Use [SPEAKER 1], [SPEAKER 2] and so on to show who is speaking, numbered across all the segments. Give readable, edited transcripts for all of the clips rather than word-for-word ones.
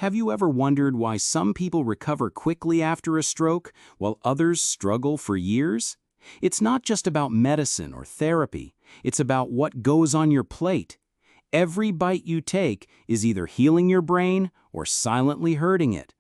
[SPEAKER 1] Have you ever wondered why some people recover quickly after a stroke while others struggle for years? It's not just about medicine or therapy, it's about what goes on your plate. Every bite you take is either healing your brain or silently hurting it.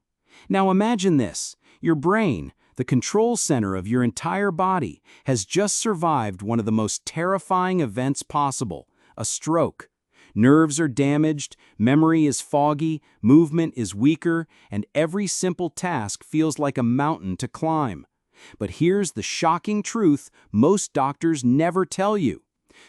[SPEAKER 1] Now imagine this: your brain, the control center of your entire body, has just survived one of the most terrifying events possible, a stroke. Nerves are damaged, memory is foggy, movement is weaker, and every simple task feels like a mountain to climb. But here's the shocking truth most doctors never tell you.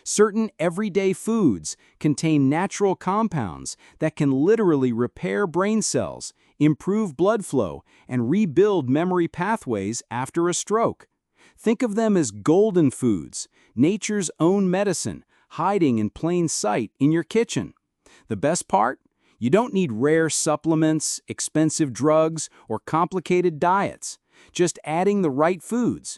[SPEAKER 1] Certain everyday foods contain natural compounds that can literally repair brain cells, improve blood flow, and rebuild memory pathways after a stroke. Think of them as golden foods, nature's own medicine, hiding in plain sight in your kitchen. The best part? You don't need rare supplements, expensive drugs, or complicated diets. Just adding the right foods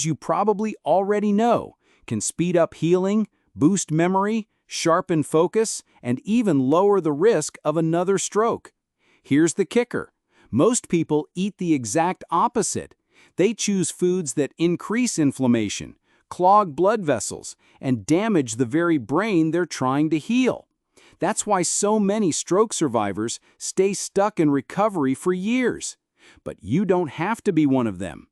[SPEAKER 1] you probably already know, can speed up healing, boost memory, sharpen focus, and even lower the risk of another stroke. Here's the kicker: most people eat the exact opposite. They choose foods that increase inflammation, clog blood vessels, and damage the very brain they're trying to heal. That's why so many stroke survivors stay stuck in recovery for years. But you don't have to be one of them.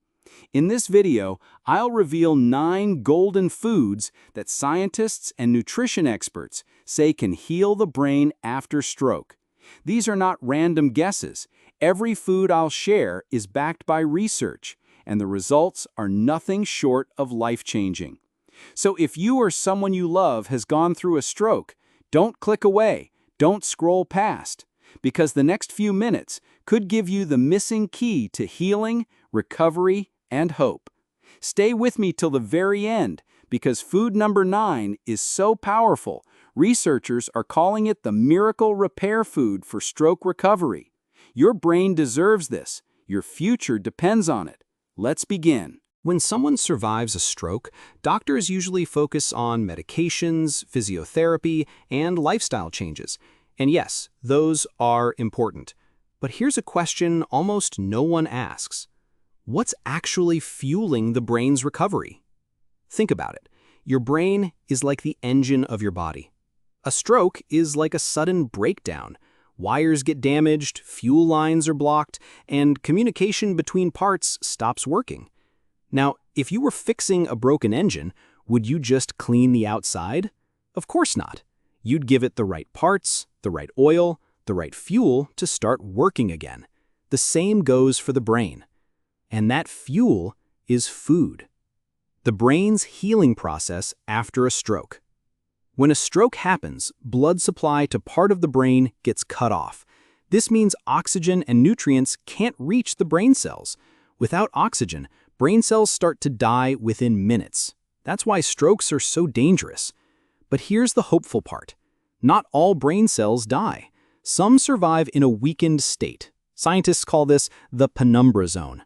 [SPEAKER 1] In this video, I'll reveal 9 golden foods that scientists and nutrition experts say can heal the brain after stroke. These are not random guesses. Every food I'll share is backed by research, and the results are nothing short of life-changing. So if you or someone you love has gone through a stroke, don't click away, don't scroll past, because the next few minutes could give you the missing key to healing, recovery, and hope. Stay with me till the very end, because food number 9 is so powerful, researchers are calling it the miracle repair food for stroke recovery. Your brain deserves this. Your future depends on it. Let's begin.
[SPEAKER 2] When someone survives a stroke, doctors usually focus on medications, physiotherapy, and lifestyle changes. And yes, those are important. But here's a question almost no one asks. What's actually fueling the brain's recovery? Think about it. Your brain is like the engine of your body. A stroke is like a sudden breakdown. Wires get damaged, fuel lines are blocked, and communication between parts stops working. Now, if you were fixing a broken engine, would you just clean the outside? Of course not. You'd give it the right parts, the right oil, the right fuel to start working again. The same goes for the brain. And that fuel is food. The brain's healing process after a stroke. When a stroke happens, blood supply to part of the brain gets cut off. This means oxygen and nutrients can't reach the brain cells. Without oxygen, brain cells start to die within minutes. That's why strokes are so dangerous. But here's the hopeful part. Not all brain cells die. Some survive in a weakened state. Scientists call this the penumbra zone.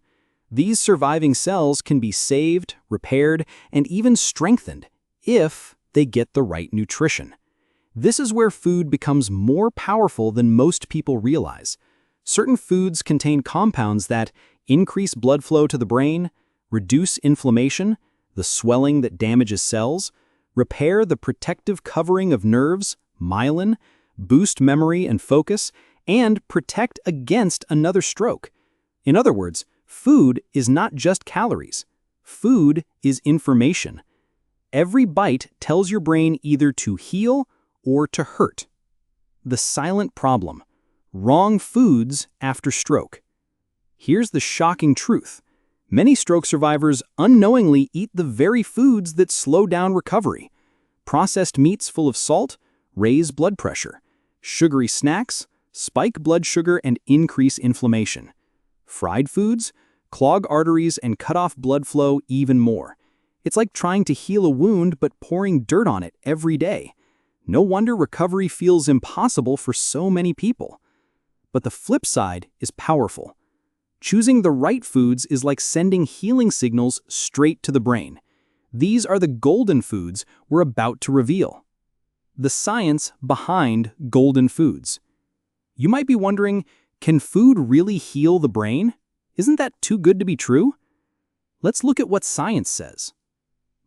[SPEAKER 2] These surviving cells can be saved, repaired, and even strengthened if they get the right nutrition. This is where food becomes more powerful than most people realize. Certain foods contain compounds that increase blood flow to the brain, reduce inflammation, the swelling that damages cells, repair the protective covering of nerves, myelin, boost memory and focus, and protect against another stroke. In other words, food is not just calories. Food is information. Every bite tells your brain either to heal or to hurt. The silent problem: wrong foods after stroke. Here's the shocking truth. Many stroke survivors unknowingly eat the very foods that slow down recovery. Processed meats full of salt raise blood pressure. Sugary snacks spike blood sugar and increase inflammation. Fried foods clog arteries and cut off blood flow even more. It's like trying to heal a wound but pouring dirt on it every day. No wonder recovery feels impossible for so many people. But the flip side is powerful. Choosing the right foods is like sending healing signals straight to the brain. These are the golden foods we're about to reveal. The science behind golden foods. You might be wondering, Can food really heal the brain? Isn't that too good to be true? Let's look at what science says.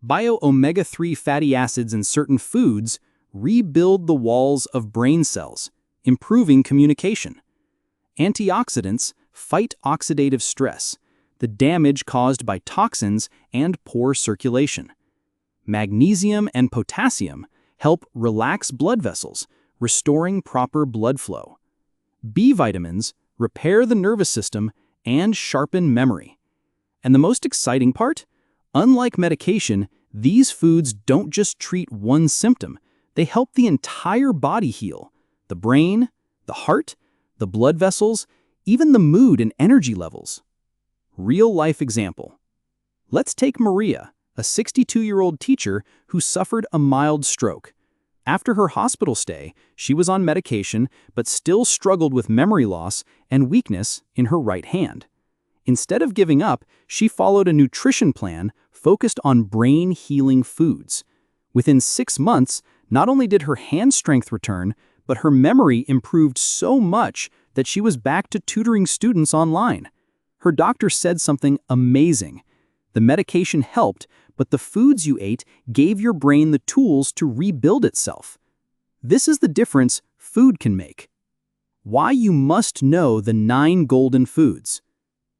[SPEAKER 2] Bio-omega-3 fatty acids in certain foods rebuild the walls of brain cells, improving communication. Antioxidants fight oxidative stress, the damage caused by toxins and poor circulation. Magnesium and potassium help relax blood vessels, restoring proper blood flow. B vitamins repair the nervous system and sharpen memory. And the most exciting part? Unlike medication, these foods don't just treat one symptom, they help the entire body heal. The brain, the heart, the blood vessels, even the mood and energy levels. Real-life example. Let's take Maria, a 62-year-old teacher who suffered a mild stroke. After her hospital stay, she was on medication but still struggled with memory loss and weakness in her right hand. Instead of giving up, she followed a nutrition plan focused on brain-healing foods. Within 6 months, not only did her hand strength return, but her memory improved so much that she was back to tutoring students online. Her doctor said something amazing. The medication helped, but the foods you ate gave your brain the tools to rebuild itself. This is the difference food can make. Why you must know the 9 golden foods.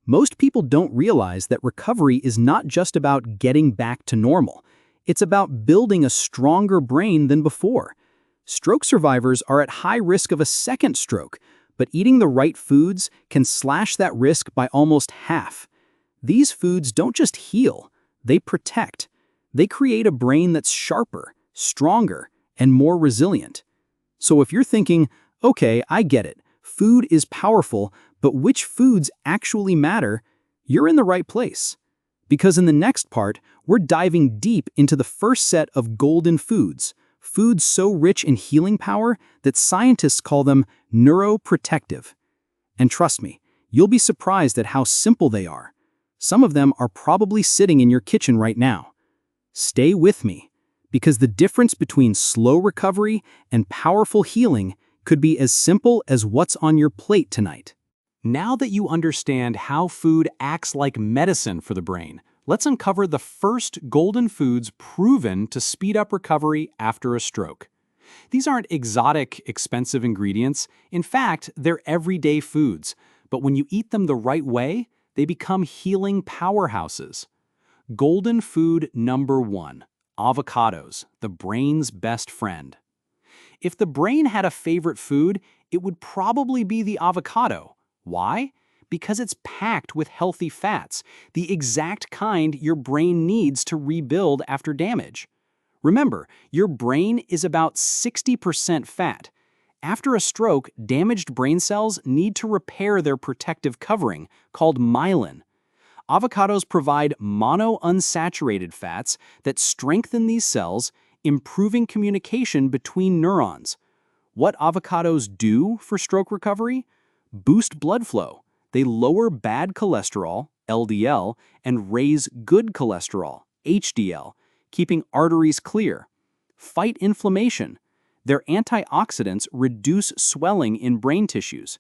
[SPEAKER 2] Most people don't realize that recovery is not just about getting back to normal. It's about building a stronger brain than before. Stroke survivors are at high risk of a second stroke, but eating the right foods can slash that risk by almost half. These foods don't just heal, they protect. They create a brain that's sharper, stronger, and more resilient. So if you're thinking, okay, I get it, food is powerful, but which foods actually matter, you're in the right place. Because in the next part, we're diving deep into the first set of golden foods, foods so rich in healing power that scientists call them neuroprotective. And trust me, you'll be surprised at how simple they are. Some of them are probably sitting in your kitchen right now. Stay with me, because the difference between slow recovery and powerful healing could be as simple as what's on your plate tonight.
[SPEAKER 1] Now that you understand how food acts like medicine for the brain, let's uncover the first golden foods proven to speed up recovery after a stroke. These aren't exotic, expensive ingredients. In fact, they're everyday foods. But when you eat them the right way, they become healing powerhouses. Golden food number 1, avocados, the brain's best friend. If the brain had a favorite food, it would probably be the avocado. Why? Because it's packed with healthy fats, the exact kind your brain needs to rebuild after damage. Remember, your brain is about 60% fat. After a stroke, damaged brain cells need to repair their protective covering, called myelin. Avocados provide monounsaturated fats that strengthen these cells, improving communication between neurons. What avocados do for stroke recovery? Boost blood flow. They lower bad cholesterol, LDL, and raise good cholesterol, HDL, keeping arteries clear. Fight inflammation. Their antioxidants reduce swelling in brain tissues.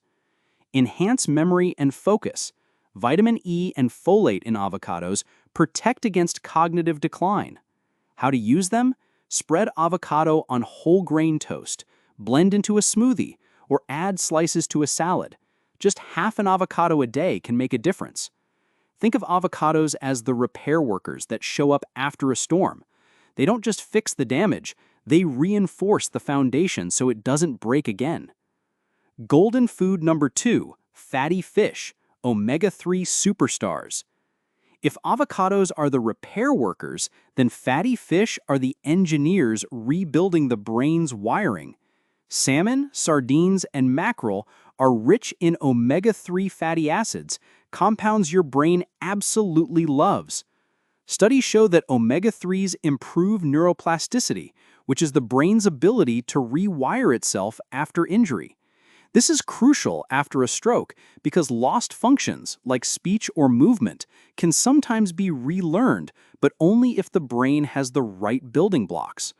[SPEAKER 1] Enhance memory and focus. Vitamin E and folate in avocados protect against cognitive decline. How to use them? Spread avocado on whole grain toast, blend into a smoothie, or add slices to a salad. Just half an avocado a day can make a difference. Think of avocados as the repair workers that show up after a storm. They don't just fix the damage, they reinforce the foundation so it doesn't break again. Golden food number 2, fatty fish, omega-3 superstars. If avocados are the repair workers, then fatty fish are the engineers rebuilding the brain's wiring. Salmon, sardines, and mackerel are rich in omega-3 fatty acids, compounds your brain absolutely loves. Studies show that omega-3s improve neuroplasticity, which is the brain's ability to rewire itself after injury. This is crucial after a stroke because lost functions, like speech or movement, can sometimes be relearned, but only if the brain has the right building blocks.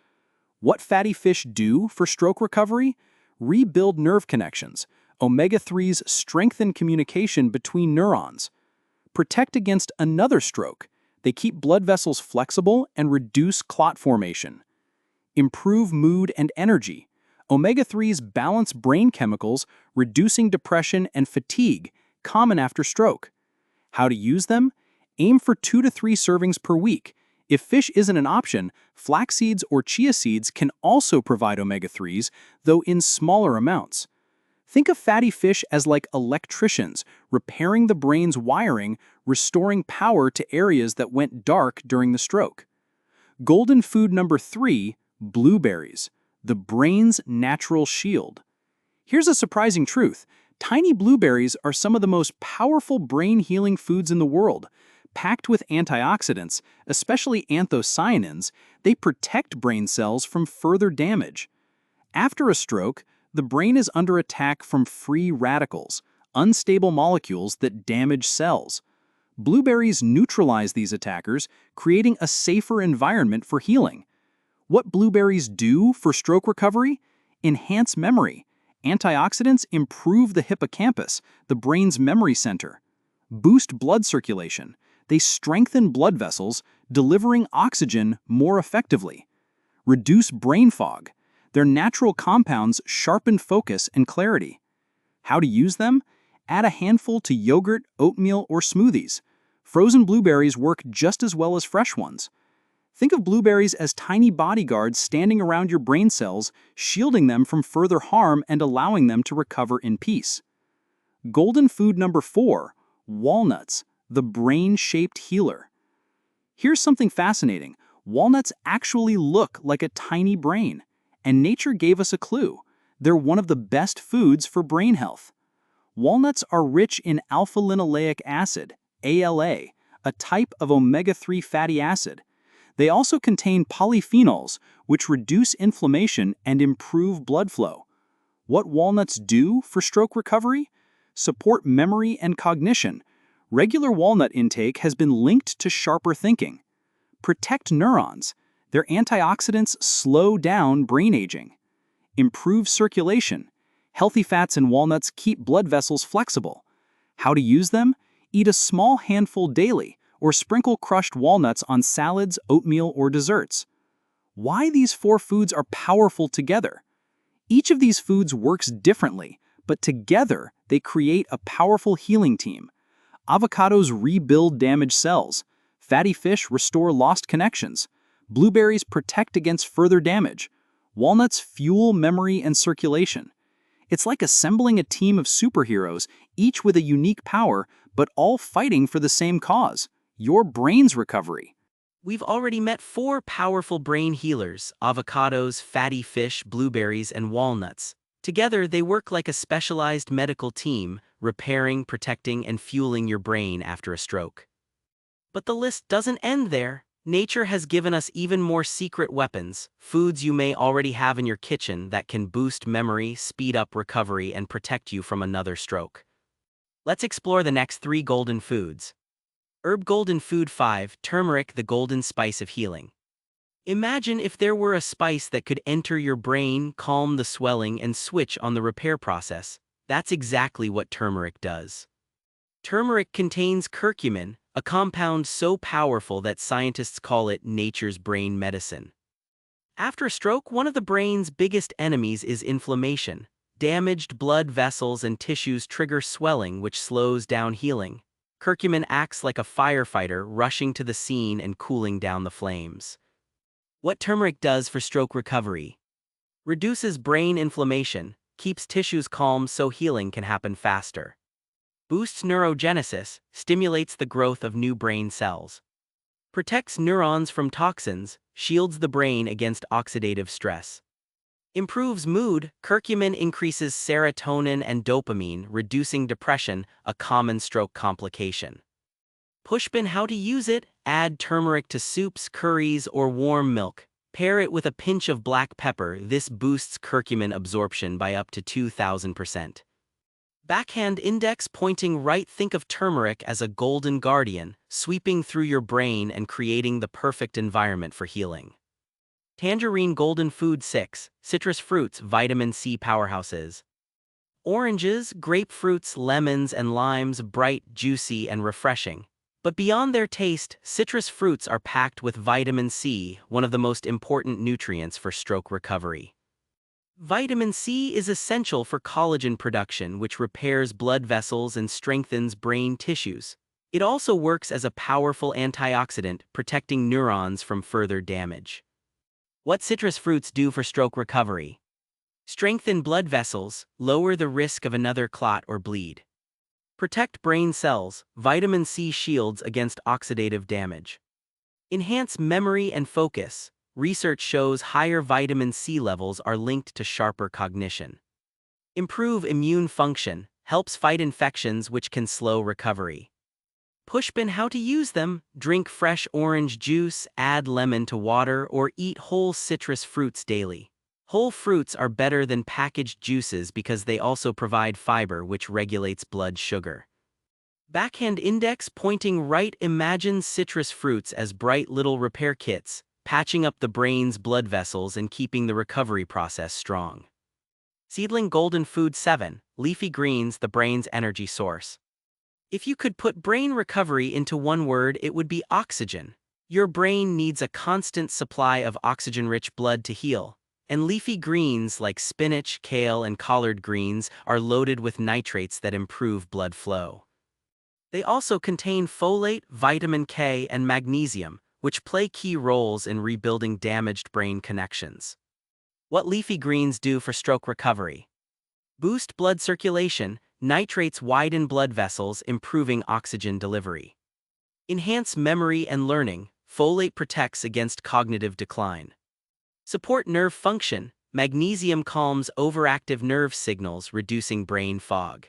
[SPEAKER 1] What fatty fish do for stroke recovery? Rebuild nerve connections, Omega-3s strengthen communication between neurons, protect against another stroke. They keep blood vessels flexible and reduce clot formation. Improve mood and energy. Omega-3s balance brain chemicals, reducing depression and fatigue, common after stroke. How to use them? Aim for 2 to 3 servings per week. If fish isn't an option, flax seeds or chia seeds can also provide omega-3s, though in smaller amounts. Think of fatty fish as like electricians, repairing the brain's wiring, restoring power to areas that went dark during the stroke. Golden food number 3, blueberries, the brain's natural shield. Here's a surprising truth. Tiny blueberries are some of the most powerful brain-healing foods in the world. Packed with antioxidants, especially anthocyanins, they protect brain cells from further damage. After a stroke, the brain is under attack from free radicals, unstable molecules that damage cells. Blueberries neutralize these attackers, creating a safer environment for healing. What blueberries do for stroke recovery? Enhance memory. Antioxidants improve the hippocampus, the brain's memory center. Boost blood circulation. They strengthen blood vessels, delivering oxygen more effectively. Reduce brain fog. Their natural compounds sharpen focus and clarity. How to use them? Add a handful to yogurt, oatmeal, or smoothies. Frozen blueberries work just as well as fresh ones. Think of blueberries as tiny bodyguards standing around your brain cells, shielding them from further harm and allowing them to recover in peace. Golden food number 4, walnuts, the brain-shaped healer. Here's something fascinating. Walnuts actually look like a tiny brain, and nature gave us a clue. They're one of the best foods for brain health. Walnuts are rich in alpha-linoleic acid, ALA, a type of omega-3 fatty acid. They also contain polyphenols, which reduce inflammation and improve blood flow. What walnuts do for stroke recovery? Support memory and cognition. Regular walnut intake has been linked to sharper thinking. Protect neurons. Their antioxidants slow down brain aging. Improve circulation. Healthy fats in walnuts keep blood vessels flexible. How to use them? Eat a small handful daily, or sprinkle crushed walnuts on salads, oatmeal, or desserts. Why these 4 foods are powerful together? Each of these foods works differently, but together they create a powerful healing team. Avocados rebuild damaged cells. Fatty fish restore lost connections. Blueberries protect against further damage. Walnuts fuel memory and circulation. It's like assembling a team of superheroes, each with a unique power, but all fighting for the same cause: your brain's recovery.
[SPEAKER 3] We've already met 4 powerful brain healers: avocados, fatty fish, blueberries, and walnuts. Together, they work like a specialized medical team, repairing, protecting, and fueling your brain after a stroke. But the list doesn't end there. Nature has given us even more secret weapons, foods you may already have in your kitchen that can boost memory, speed up recovery, and protect you from another stroke. Let's explore the next 3 golden foods. Herb Golden Food 5, turmeric, the golden spice of healing. Imagine if there were a spice that could enter your brain, calm the swelling, and switch on the repair process. That's exactly what turmeric does. Turmeric contains curcumin, a compound so powerful that scientists call it nature's brain medicine. After a stroke, one of the brain's biggest enemies is inflammation. Damaged blood vessels and tissues trigger swelling, which slows down healing. Curcumin acts like a firefighter, rushing to the scene and cooling down the flames. What turmeric does for stroke recovery? Reduces brain inflammation, keeps tissues calm so healing can happen faster. Boosts neurogenesis, stimulates the growth of new brain cells. Protects neurons from toxins, shields the brain against oxidative stress. Improves mood, curcumin increases serotonin and dopamine, reducing depression, a common stroke complication. Pushpin: how to use it? Add turmeric to soups, curries, or warm milk. Pair it with a pinch of black pepper. This boosts curcumin absorption by up to 2,000%. Backhand index pointing right. Think of turmeric as a golden guardian, sweeping through your brain and creating the perfect environment for healing. Tangerine Golden Food 6, citrus fruits, vitamin C powerhouses. Oranges, grapefruits, lemons, and limes bright, juicy, and refreshing. But beyond their taste, citrus fruits are packed with vitamin C, one of the most important nutrients for stroke recovery. Vitamin C is essential for collagen production, which repairs blood vessels and strengthens brain tissues. It also works as a powerful antioxidant, protecting neurons from further damage. What citrus fruits do for stroke recovery? Strengthen blood vessels, lower the risk of another clot or bleed. Protect brain cells, vitamin C shields against oxidative damage. Enhance memory and focus. Research shows higher vitamin C levels are linked to sharper cognition. Improve immune function, helps fight infections which can slow recovery. Pushpin how to use them: drink fresh orange juice, add lemon to water, or eat whole citrus fruits daily. Whole fruits are better than packaged juices because they also provide fiber which regulates blood sugar. Backhand index pointing right. Imagine citrus fruits as bright little repair kits, patching up the brain's blood vessels and keeping the recovery process strong. Seedling golden food 7, leafy greens, the brain's energy source. If you could put brain recovery into one word, it would be oxygen. Your brain needs a constant supply of oxygen-rich blood to heal. And leafy greens like spinach, kale, and collard greens are loaded with nitrates that improve blood flow. They also contain folate, vitamin K, and magnesium, which play key roles in rebuilding damaged brain connections. What leafy greens do for stroke recovery? Boost blood circulation. Nitrates widen blood vessels, improving oxygen delivery. Enhance memory and learning. Folate protects against cognitive decline. Support nerve function. Magnesium calms overactive nerve signals, reducing brain fog.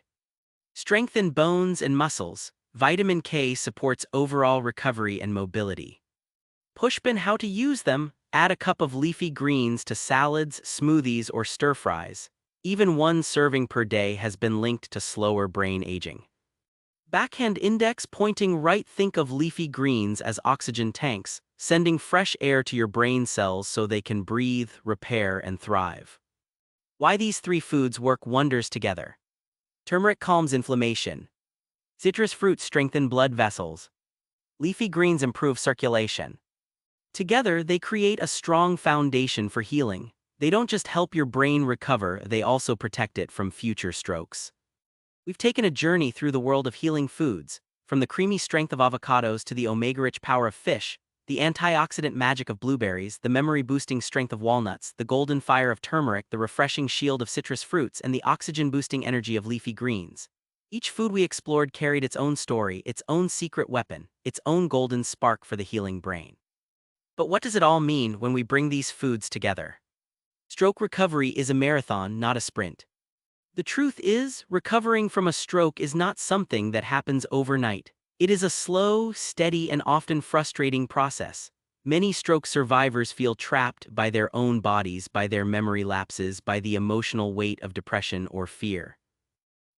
[SPEAKER 3] Strengthen bones and muscles. Vitamin K supports overall recovery and mobility. Pushpin how to use them: add a cup of leafy greens to salads, smoothies, or stir-fries. Even one serving per day has been linked to slower brain aging. Backhand index pointing right. Think of leafy greens as oxygen tanks, sending fresh air to your brain cells so they can breathe, repair, and thrive. Why these three foods work wonders together. Turmeric calms inflammation. Citrus fruits strengthen blood vessels. Leafy greens improve circulation. Together, they create a strong foundation for healing. They don't just help your brain recover, they also protect it from future strokes. We've taken a journey through the world of healing foods, from the creamy strength of avocados to the omega-rich power of fish, the antioxidant magic of blueberries, the memory-boosting strength of walnuts, the golden fire of turmeric, the refreshing shield of citrus fruits, and the oxygen-boosting energy of leafy greens. Each food we explored carried its own story, its own secret weapon, its own golden spark for the healing brain. But what does it all mean when we bring these foods together? Stroke recovery is a marathon, not a sprint. The truth is, recovering from a stroke is not something that happens overnight. It is a slow, steady, and often frustrating process. Many stroke survivors feel trapped by their own bodies, by their memory lapses, by the emotional weight of depression or fear.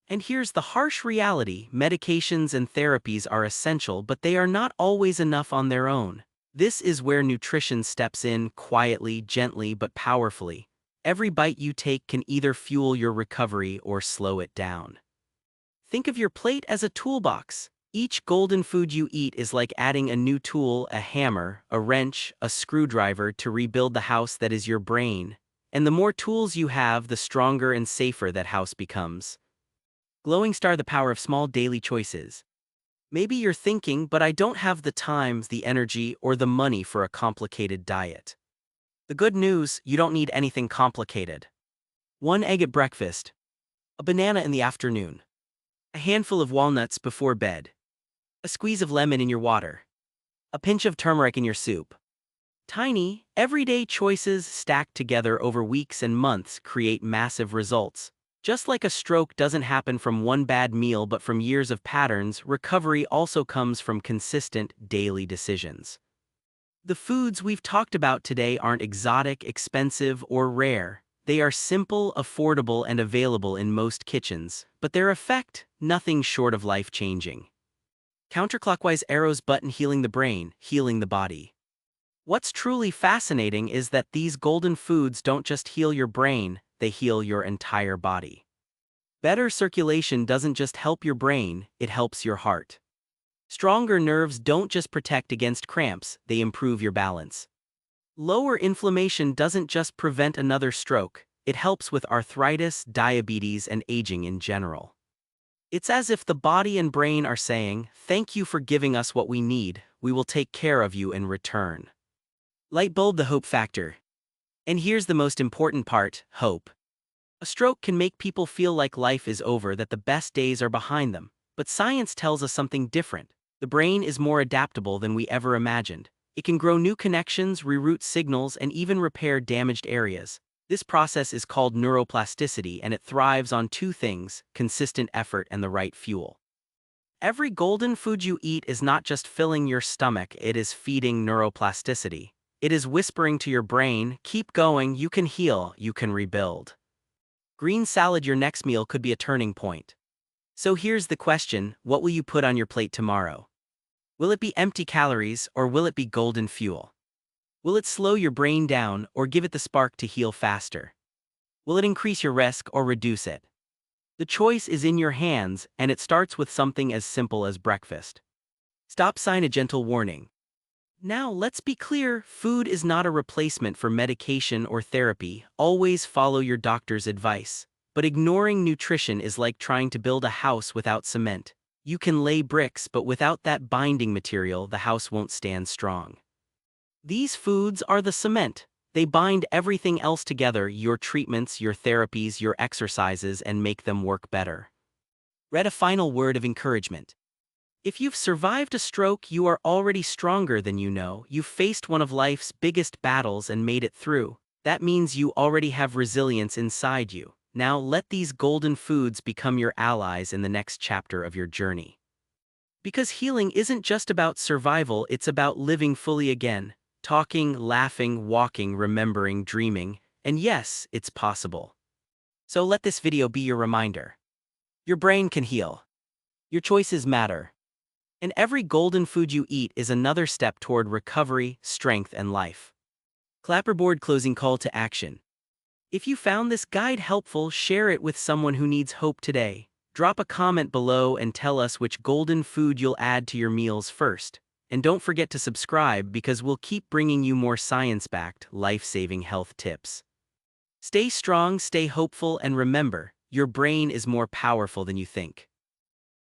[SPEAKER 3] And here's the harsh reality: medications and therapies are essential, but they are not always enough on their own. This is where nutrition steps in, quietly, gently, but powerfully. Every bite you take can either fuel your recovery or slow it down. Think of your plate as a toolbox. Each golden food you eat is like adding a new tool, a hammer, a wrench, a screwdriver to rebuild the house that is your brain. And the more tools you have, the stronger and safer that house becomes. Glowing star: the power of small daily choices. Maybe you're thinking, but I don't have the time, the energy, or the money for a complicated diet. The good news: you don't need anything complicated. 1 egg at breakfast. A banana in the afternoon. A handful of walnuts before bed. A squeeze of lemon in your water. A pinch of turmeric in your soup. Tiny, everyday choices stacked together over weeks and months create massive results. Just like a stroke doesn't happen from one bad meal but from years of patterns, recovery also comes from consistent, daily decisions. The foods we've talked about today aren't exotic, expensive, or rare. They are simple, affordable, and available in most kitchens, but their effect, nothing short of life-changing. Counterclockwise arrows button: healing the brain, healing the body. What's truly fascinating is that these golden foods don't just heal your brain, they heal your entire body. Better circulation doesn't just help your brain, it helps your heart. Stronger nerves don't just protect against cramps, they improve your balance. Lower inflammation doesn't just prevent another stroke, it helps with arthritis, diabetes, and aging in general. It's as if the body and brain are saying, "Thank you for giving us what we need, we will take care of you in return." Light bulb the hope factor. And here's the most important part, hope. A stroke can make people feel like life is over, that the best days are behind them. But science tells us something different. The brain is more adaptable than we ever imagined. It can grow new connections, reroute signals, and even repair damaged areas. This process is called neuroplasticity, and it thrives on two things: consistent effort and the right fuel. Every golden food you eat is not just filling your stomach, it is feeding neuroplasticity. It is whispering to your brain, "Keep going, you can heal, you can rebuild." Green salad, your next meal, could be a turning point. So here's the question: what will you put on your plate tomorrow? Will it be empty calories, or will it be golden fuel? Will it slow your brain down, or give it the spark to heal faster? Will it increase your risk or reduce it? The choice is in your hands, and it starts with something as simple as breakfast. Stop sign, a gentle warning. Now, let's be clear, food is not a replacement for medication or therapy. Always follow your doctor's advice. But ignoring nutrition is like trying to build a house without cement. You can lay bricks, but without that binding material, the house won't stand strong. These foods are the cement. They bind everything else together: your treatments, your therapies, your exercises, and make them work better. Read a final word of encouragement. If you've survived a stroke, you are already stronger than you know. You've faced one of life's biggest battles and made it through. That means you already have resilience inside you. Now let these golden foods become your allies in the next chapter of your journey. Because healing isn't just about survival, it's about living fully again. Talking, laughing, walking, remembering, dreaming. And yes, it's possible. So let this video be your reminder. Your brain can heal. Your choices matter. And every golden food you eat is another step toward recovery, strength, and life. Clapperboard closing call to action. If you found this guide helpful, share it with someone who needs hope today. Drop a comment below and tell us which golden food you'll add to your meals first. And don't forget to subscribe, because we'll keep bringing you more science-backed, life-saving health tips. Stay strong, stay hopeful, and remember, your brain is more powerful than you think.